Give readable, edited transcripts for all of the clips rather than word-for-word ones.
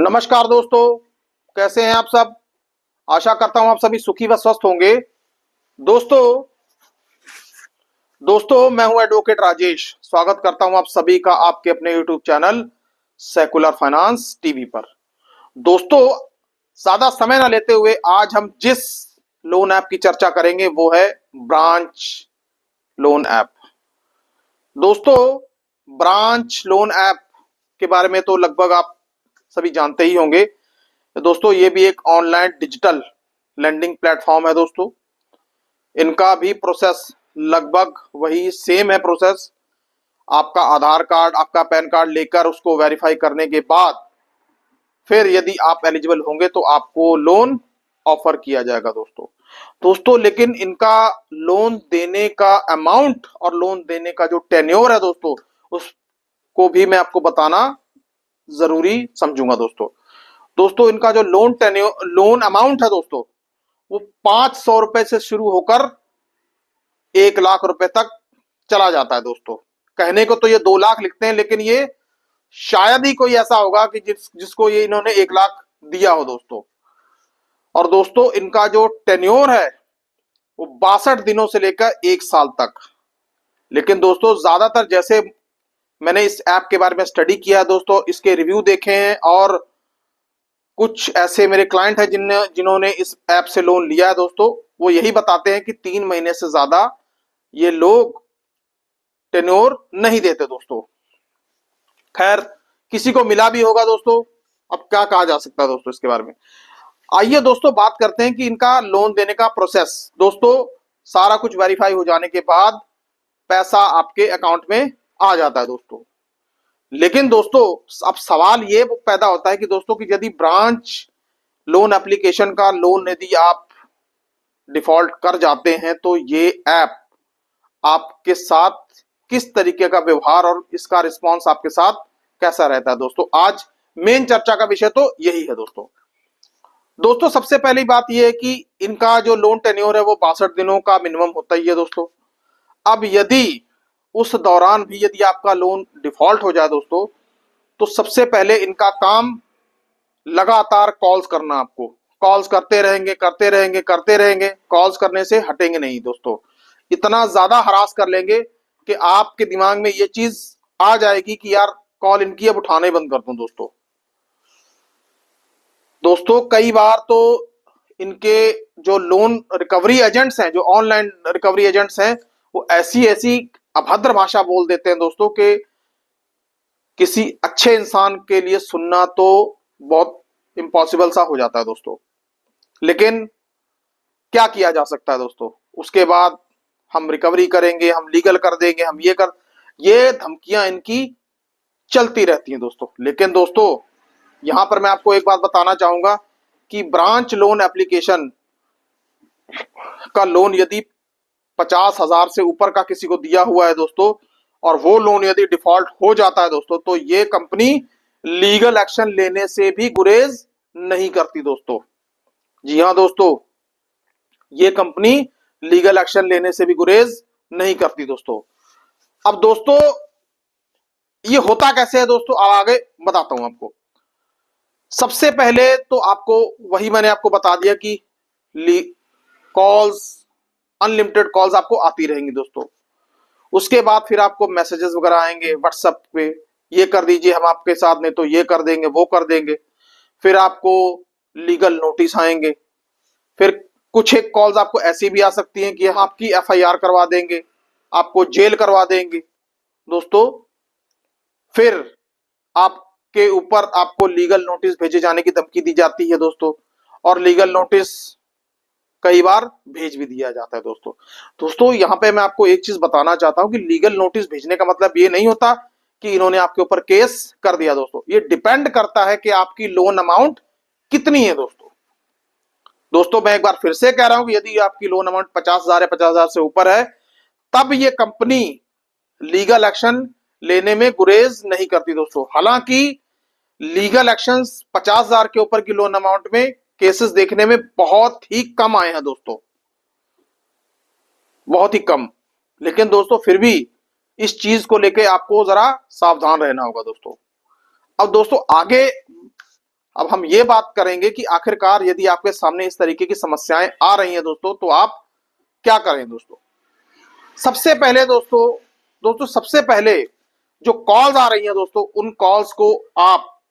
नमस्कार दोस्तों, कैसे हैं आप सब। आशा करता हूं आप सभी सुखी व स्वस्थ होंगे। दोस्तों दोस्तों मैं हूं एडवोकेट राजेश। स्वागत करता हूं आप सभी का आपके अपने YouTube channel secular finance TV पर। दोस्तों, ज्यादा समय ना लेते हुए आज हम जिस लोन ऐप की चर्चा करेंगे वो है ब्रांच लोन ऐप। दोस्तों, ब्रांच लोन ऐप के बारे में तो लगभग आप सभी जानते ही होंगे। दोस्तों, ये भी एक ऑनलाइन डिजिटल लेंडिंग प्लेटफॉर्म है। दोस्तों, इनका भी प्रोसेस लगभग वही सेम है प्रोसेस। आपका आधार कार्ड, आपका पैन कार्ड लेकर उसको वेरीफाई करने के बाद फिर यदि आप एलिजिबल होंगे तो आपको लोन ऑफर किया जाएगा। दोस्तों लेकिन इनका लोन देने का अमाउंट और लोन देने का जो टेन्योर है दोस्तों, उसको भी मैं आपको बताना जरूरी समझूंगा। दोस्तों इनका जो लोन अमाउंट है दोस्तों, वो 500 रुपए से शुरू होकर 1 लाख रुपए तक चला जाता है। दोस्तों, कहने को तो ये 2 लाख लिखते हैं, लेकिन ये शायद ही कोई ऐसा होगा कि जिसको ये इन्होंने 1 लाख दिया हो। और दोस्तों इनका जो टेन्योर है वो 62 दिनों से लेकर 1 साल तक। लेकिन दोस्तों ज्यादातर, जैसे मैंने इस ऐप के बारे में स्टडी किया है दोस्तों, इसके रिव्यू देखे हैं और कुछ ऐसे मेरे क्लाइंट हैं जिन्होंने इस ऐप से लोन लिया है दोस्तों, वो यही बताते हैं कि 3 महीने से ज्यादा ये लोग टेन्योर नहीं देते। दोस्तों खैर, किसी को मिला भी होगा दोस्तों, अब क्या कहा जा सकता है दोस्तों इसके बारे में। आइए दोस्तों बात करते हैं कि इनका लोन देने का प्रोसेस। दोस्तों, सारा कुछ वेरीफाई हो जाने के बाद पैसा आपके अकाउंट में आ जाता है दोस्तों। लेकिन दोस्तों अब सवाल ये पैदा होता है कि दोस्तों कि यदि ब्रांच लोन एप्लीकेशन का लोन यदि आप डिफॉल्ट कर जाते हैं तो ये ऐप आपके साथ किस तरीके का व्यवहार और इसका रिस्पांस आपके साथ कैसा रहता है। दोस्तों आज मेन चर्चा का विषय तो यही है। दोस्तों सबसे पहली बात यह है कि इनका जो लोन टेन्योर है वो 62 दिनों का मिनिमम होता ही है दोस्तों। अब यदि उस दौरान भी यदि आपका लोन डिफॉल्ट हो जाए दोस्तों, तो सबसे पहले इनका काम लगातार कॉल्स करना। आपको कॉल्स करते रहेंगे, कॉल्स करने से हटेंगे नहीं दोस्तों। इतना ज्यादा हरास कर लेंगे कि आपके दिमाग में ये चीज आ जाएगी कि यार कॉल इनकी अब उठाने बंद कर दूं। दोस्तों कई बार तो इनके जो लोन रिकवरी एजेंट्स हैं, जो ऑनलाइन रिकवरी एजेंट्स हैं, वो ऐसी ऐसी अभद्र भाषा बोल देते हैं दोस्तों कि किसी अच्छे इंसान के लिए सुनना तो बहुत इम्पॉसिबल सा हो जाता है दोस्तों। लेकिन क्या किया जा सकता है दोस्तों। उसके बाद हम रिकवरी करेंगे, हम लीगल कर देंगे, हम ये धमकियां इनकी चलती रहती हैं दोस्तों। लेकिन दोस्तों यहां पर मैं आपको एक बात बताना चाहूंगा कि ब्रांच लोन एप्लीकेशन का लोन यदि 50,000 से ऊपर का किसी को दिया हुआ है दोस्तों, और वो लोन यदि डिफॉल्ट हो जाता है दोस्तों, तो ये कंपनी लीगल एक्शन लेने से भी गुरेज नहीं करती दोस्तों। जी हां दोस्तों, ये कंपनी लीगल एक्शन लेने से भी गुरेज नहीं करती दोस्तों। अब दोस्तों ये होता कैसे है दोस्तों, अब आगे बताता हूं आपको। सबसे पहले तो आपको वही मैंने आपको बता दिया कि कॉल्स, अनलिमिटेड कॉल्स आपको आती रहेंगी दोस्तों। उसके बाद फिर आपको मैसेजेस वगैरह आएंगे व्हाट्सएप पे, ये कर दीजिए हम आपके साथ, नहीं तो ये कर देंगे, वो कर देंगे। फिर आपको लीगल नोटिस आएंगे। फिर कुछ एक कॉल्स आपको ऐसी भी आ सकती हैं कि हम आपकी एफआईआर करवा देंगे, आपको जेल करवा देंगे दोस्तों। फिर आपके ऊपर आपको लीगल नोटिस भेजे जाने की धमकी दी जाती है दोस्तों, और लीगल नोटिस कई बार भेज भी दिया जाता है दोस्तों यहां पे मैं आपको एक चीज बताना चाहता हूं कि लीगल नोटिस भेजने का मतलब ये नहीं होता कि इन्होंने आपके ऊपर केस कर दिया दोस्तों। ये डिपेंड करता है कि आपकी लोन अमाउंट कितनी है दोस्तों मैं एक बार फिर से कह रहा हूं कि यदि आपकी लोन अमाउंट 50,000 है, 50,000 से ऊपर है, तब ये कंपनी लीगल एक्शन लेने में गुरेज नहीं करती दोस्तों। हालांकि लीगल एक्शंस 50,000 के ऊपर की लोन अमाउंट में केसेस देखने में बहुत ही कम आए हैं दोस्तों, बहुत ही कम। लेकिन दोस्तों फिर भी इस चीज को लेके आपको जरा सावधान रहना होगा दोस्तों। अब दोस्तों आगे अब हम ये बात करेंगे कि आखिरकार यदि आपके सामने इस तरीके की समस्याएं आ रही हैं दोस्तों, तो आप क्या करें दोस्तों। सबसे पहले दोस्तों सबसे पहले जो कॉल्स आ रही हैं दोस्तों, उन कॉल्स को आप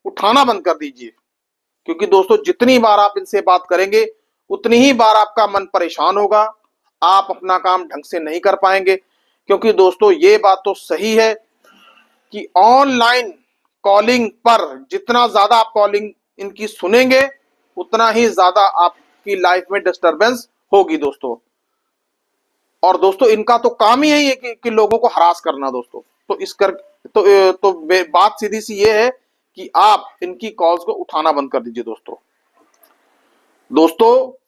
उठाना बंद कर दीजिए। क्योंकि दोस्तों जितनी बार आप इनसे बात करेंगे उतनी ही बार आपका मन परेशान होगा, आप अपना काम ढंग से नहीं कर पाएंगे। क्योंकि दोस्तों ये बात तो सही है कि ऑनलाइन कॉलिंग पर जितना ज्यादा आप कॉलिंग इनकी सुनेंगे उतना ही ज्यादा आपकी लाइफ में डिस्टरबेंस होगी दोस्तों। और दोस्तों इनका तो काम ही यही है कि लोगों को हरास करना दोस्तों। तो इस कर तो बात सीधी सी ये है कि आप इनकी कॉल्स को उठाना बंद कर दीजिए दोस्तों।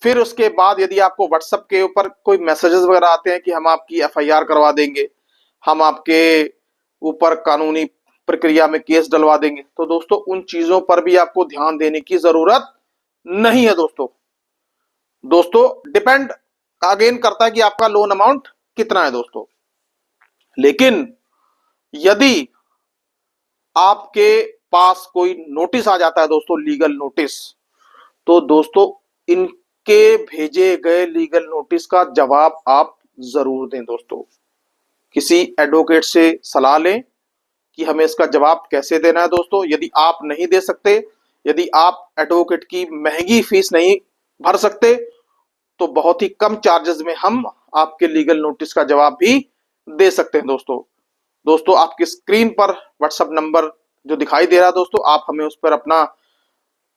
फिर उसके बाद यदि आपको व्हाट्सएप के ऊपर कोई मैसेजेस वगैरह आते हैं कि हम आपकी एफआईआर करवा देंगे, हम आपके ऊपर कानूनी प्रक्रिया में केस डलवा देंगे, तो दोस्तों उन चीजों पर भी आपको ध्यान देने की जरूरत नहीं है दोस्तों डिपेंड अगेन करता है कि आपका लोन अमाउंट कितना है दोस्तों। लेकिन यदि आपके पास कोई नोटिस आ जाता है दोस्तों, लीगल नोटिस, तो दोस्तों इनके भेजे गए लीगल नोटिस का जवाब आप जरूर दें दोस्तों। किसी एडवोकेट से सलाह लें कि हमें इसका जवाब कैसे देना है दोस्तों। यदि आप नहीं दे सकते, यदि आप एडवोकेट की महंगी फीस नहीं भर सकते, तो बहुत ही कम चार्जेस में हम आपके लीगल नोटिस का जवाब भी दे सकते हैं दोस्तों आपकी स्क्रीन पर व्हाट्सएप नंबर जो दिखाई दे रहा है दोस्तों, आप हमें उस पर अपना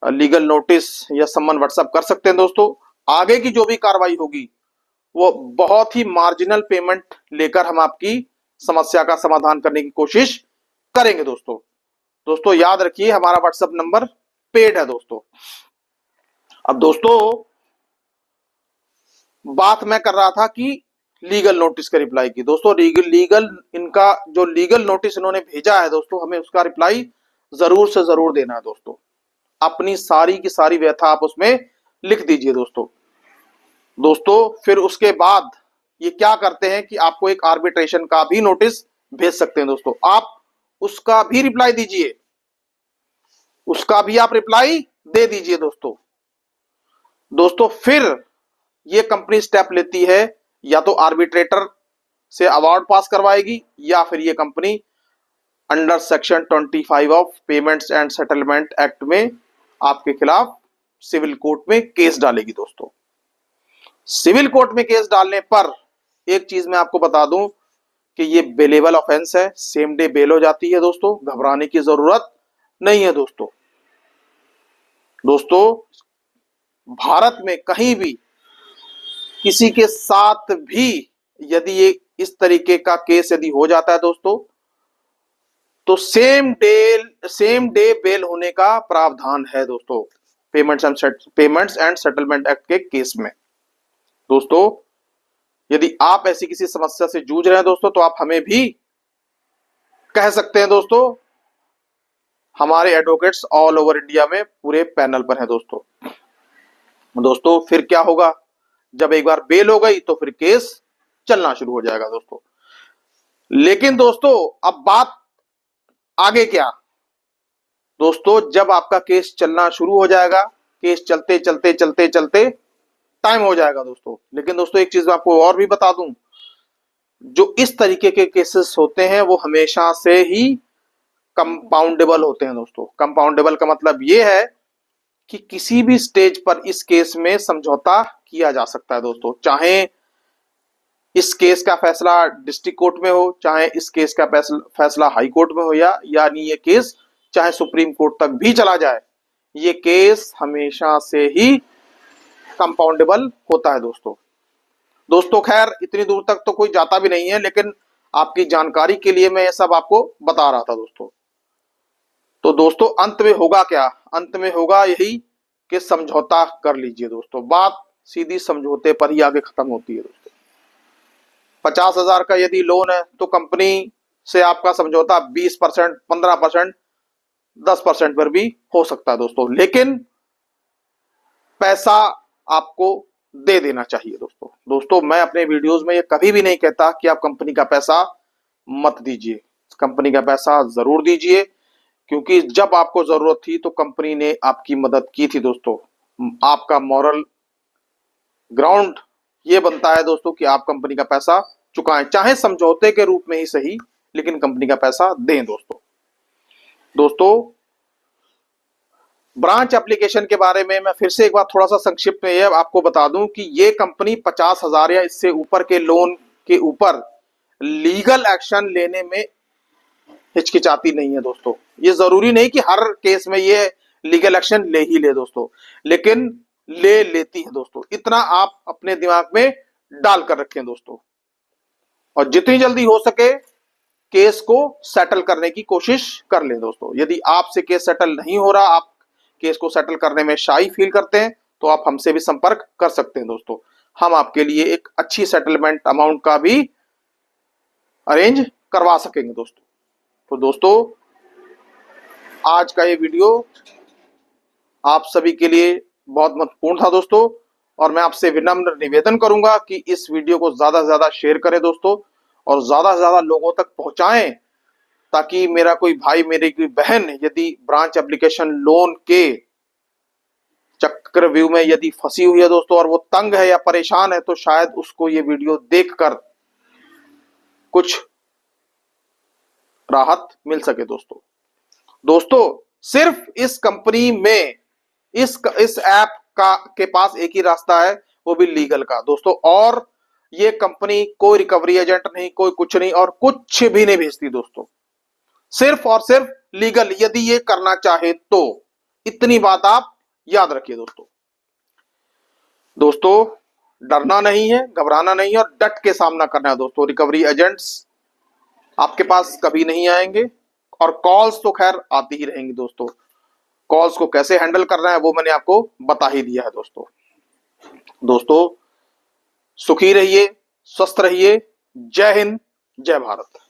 लीगल नोटिस या सम्मन व्हाट्सएप कर सकते हैं दोस्तों। आगे की जो भी कार्रवाई होगी वो बहुत ही मार्जिनल पेमेंट लेकर हम आपकी समस्या का समाधान करने की कोशिश करेंगे दोस्तों याद रखिए हमारा व्हाट्सएप नंबर पेड है दोस्तों। अब दोस्तों बात मैं कर रहा था कि लीगल नोटिस का रिप्लाई की। दोस्तों लीगल इनका जो लीगल नोटिस इन्होंने भेजा है दोस्तों, हमें उसका रिप्लाई जरूर से जरूर देना है दोस्तों। अपनी सारी की सारी व्यथा आप उसमें लिख दीजिए दोस्तों। फिर उसके बाद ये क्या करते हैं कि आपको एक आर्बिट्रेशन का भी नोटिस भेज सकते हैं दोस्तों। आप उसका भी रिप्लाई दीजिए, उसका भी आप रिप्लाई दे दीजिए दोस्तों। फिर ये कंपनी स्टेप लेती है, या तो आर्बिट्रेटर से अवार्ड पास करवाएगी, या फिर ये company under section 25 of payments and settlement act में आपके खिलाफ सिविल कोर्ट में केस डालेगी दोस्तों। सिविल कोर्ट में केस डालने पर एक चीज मैं आपको बता दूं कि ये बेलेबल ऑफेंस है, सेम डे बेल हो जाती है दोस्तों, घबराने की जरूरत नहीं है दोस्तों भारत में कहीं भी किसी के साथ भी यदि ये इस तरीके का केस यदि हो जाता है दोस्तों, तो सेम डे बेल होने का प्रावधान है दोस्तों पेमेंट्स एंड सेटलमेंट एक्ट के केस में। दोस्तों यदि आप ऐसी किसी समस्या से जूझ रहे हैं दोस्तों, तो आप हमें भी कह सकते हैं दोस्तों। हमारे एडवोकेट्स ऑल ओवर इंडिया में पूरे पैनल पर हैं दोस्तों। फिर क्या होगा, जब एक बार बेल हो गई तो फिर केस चलना शुरू हो जाएगा दोस्तों। लेकिन दोस्तों अब बात आगे क्या दोस्तों, जब आपका केस चलना शुरू हो जाएगा, केस चलते चलते चलते चलते टाइम हो जाएगा दोस्तों। लेकिन दोस्तों एक चीज मैं आपको और भी बता दूं, जो इस तरीके के केसेस होते हैं वो हमेशा से ही कंपाउंडेबल होते हैं दोस्तों। कंपाउंडेबल का मतलब ये है कि किसी भी स्टेज पर इस केस में समझौता किया जा सकता है दोस्तों। चाहे इस केस का फैसला डिस्ट्रिक्ट कोर्ट में हो, चाहे इस केस का फैसला हाई कोर्ट में हो, यानी ये केस चाहे सुप्रीम कोर्ट तक भी चला जाए, ये केस हमेशा से ही कंपाउंडेबल होता है दोस्तों खैर इतनी दूर तक तो कोई जाता भी नहीं है, लेकिन आपकी जानकारी के लिए मैं ये सब आपको बता रहा था दोस्तों। तो दोस्तों अंत में होगा क्या, अंत में होगा यही कि समझौता कर लीजिए दोस्तों। बात सीधी समझौते पर ही आगे खत्म होती है दोस्तों। 50,000 का यदि लोन है तो कंपनी से आपका समझौता 20%, 15%, 10% पर भी हो सकता है लेकिन पैसा आपको दे देना चाहिए दोस्तों मैं अपने वीडियोस में ये कभी भी नहीं कहता कि आप कंपनी का पैसा मत दीजिए, कंपनी का पैसा जरूर दीजिए। क्योंकि जब आपको जरूरत थी तो कंपनी ने आपकी मदद की थी दोस्तों। आपका मॉरल ग्राउंड ये बनता है दोस्तों कि आप कंपनी का पैसा चुकाएं, चाहे समझौते के रूप में ही सही, लेकिन कंपनी का पैसा दें दोस्तों। दोस्तों, ब्रांच एप्लीकेशन के बारे में मैं फिर से एक बार थोड़ा सा संक्षिप्त में यह आपको बता दूं कि ये कंपनी 50,000 या इससे ऊपर के लोन के ऊपर लीगल एक्शन लेने में हिचकिचाती नहीं है दोस्तों। ये जरूरी नहीं कि हर केस में ये लीगल एक्शन ले ही ले दोस्तों, लेकिन ले लेती है दोस्तों। इतना आप अपने दिमाग में डाल कर रखें दोस्तों, और जितनी जल्दी हो सके केस को सेटल करने की कोशिश कर लें दोस्तों। यदि आपसे केस सेटल नहीं हो रहा, आप केस को सेटल करने में शाई फील करते हैं, तो आप हमसे भी संपर्क कर सकते हैं दोस्तों। हम आपके लिए एक अच्छी सेटलमेंट अमाउंट का भी अरेंज करवा सकेंगे दोस्तों। तो दोस्तों, आज का ये वीडियो आप सभी के लिए बहुत महत्वपूर्ण था दोस्तों, और मैं आपसे विनम्र निवेदन करूंगा कि इस वीडियो को ज्यादा से ज्यादा शेयर करें दोस्तों, और ज्यादा से ज्यादा लोगों तक पहुंचाएं, ताकि मेरा कोई भाई, मेरी कोई बहन यदि ब्रांच एप्लीकेशन लोन के चक्रव्यूह में यदि फंसी हुई है दोस्तों, और वो तंग है या परेशान है, तो शायद उसको ये वीडियो देखकर कुछ राहत मिल सके दोस्तों। दोस्तों, सिर्फ इस कंपनी में इस ऐप का के पास एक ही रास्ता है, वो भी लीगल का दोस्तों। और ये कंपनी कोई रिकवरी एजेंट नहीं, कोई कुछ नहीं, और कुछ भी नहीं भेजती दोस्तों। सिर्फ और सिर्फ लीगल, यदि ये करना चाहे तो। इतनी बात आप याद रखिए दोस्तों। दोस्तों, डरना नहीं है, घबराना नहीं है, और डट के सामना करना है दोस्तों। रिकवरी एजेंट्स आपके पास कभी नहीं आएंगे, और कॉल्स तो खैर आती ही रहेंगी दोस्तों। कॉल्स को कैसे हैंडल करना है वो मैंने आपको बता ही दिया है दोस्तों। दोस्तों, सुखी रहिए, स्वस्थ रहिए। जय हिंद, जय भारत।